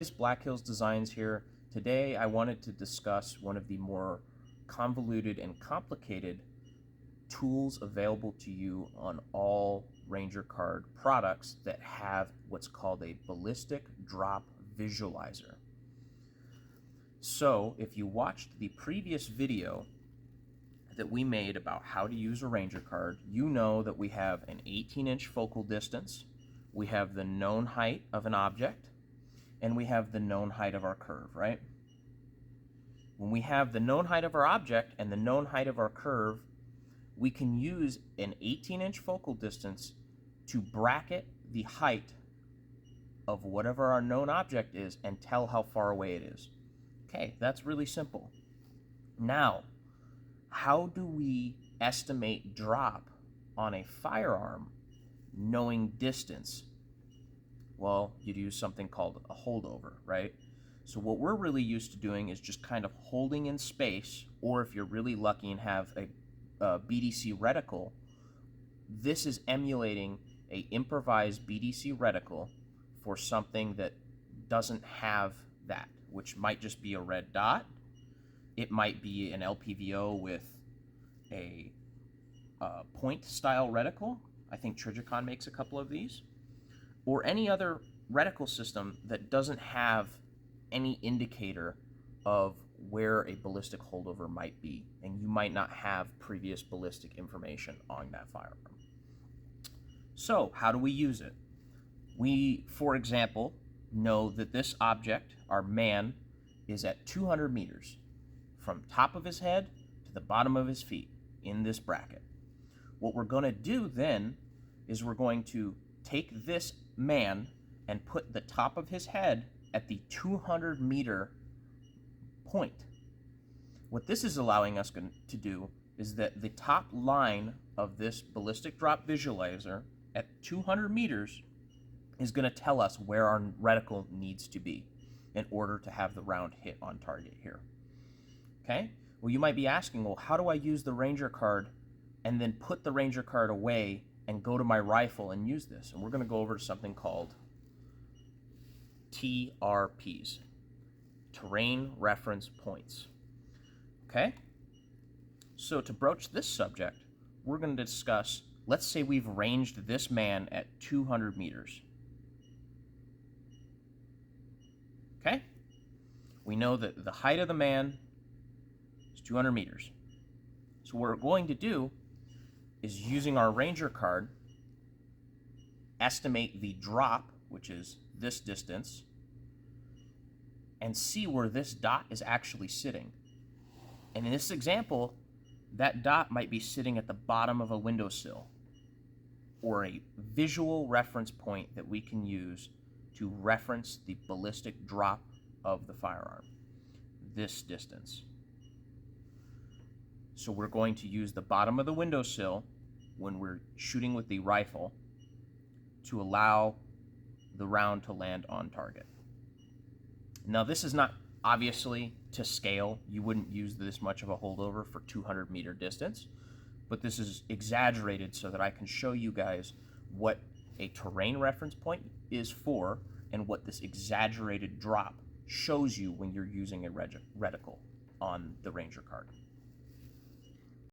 Black Hills Designs here. Today I wanted to discuss one of the more convoluted and complicated tools available to you on all Ranger Card products that have what's called a ballistic drop visualizer. So if you watched the previous video that we made about how to use a Ranger Card, you know that we have an 18-inch focal distance, we have the known height of an object, and we have the known height of our curve, right? When we have the known height of our object and the known height of our curve, we can use an 18-inch focal distance to bracket the height of whatever our known object is and tell how far away it is. Okay, that's really simple. Now, how do we estimate drop on a firearm knowing distance? Well, you'd use something called a holdover, right? So what we're really used to doing is just kind of holding in space, or if you're really lucky and have a BDC reticle, this is emulating a improvised BDC reticle for something that doesn't have that, which might just be a red dot. It might be an LPVO with a point style reticle. I think Trijicon makes a couple of these. Or any other reticle system that doesn't have any indicator of where a ballistic holdover might be, and you might not have previous ballistic information on that firearm. So how do we use it? We, for example, know that this object, our man, is at 200 meters from top of his head to the bottom of his feet in this bracket. What we're going to do then is we're going to take this man and put the top of his head at the 200 meter point. What this is allowing us to do is that the top line of this ballistic drop visualizer at 200 meters is going to tell us where our reticle needs to be in order to have the round hit on target here. Okay? Well, you might be asking, well, how do I use the Ranger card and then put the Ranger card away and go to my rifle and use this? And we're going to go over to something called TRPs, Terrain Reference Points. Okay? So to broach this subject, we're going to discuss, let's say we've ranged this man at 200 meters. Okay? We know that the height of the man is 200 meters. So what we're going to do is, using our Ranger card, estimate the drop, which is this distance, and see where this dot is actually sitting. And in this example, that dot might be sitting at the bottom of a windowsill, or a visual reference point that we can use to reference the ballistic drop of the firearm, this distance. So we're going to use the bottom of the windowsill when we're shooting with the rifle to allow the round to land on target. Now, this is not obviously to scale. You wouldn't use this much of a holdover for 200 meter distance, but this is exaggerated so that I can show you guys what a terrain reference point is for and what this exaggerated drop shows you when you're using a reticle on the Ranger card.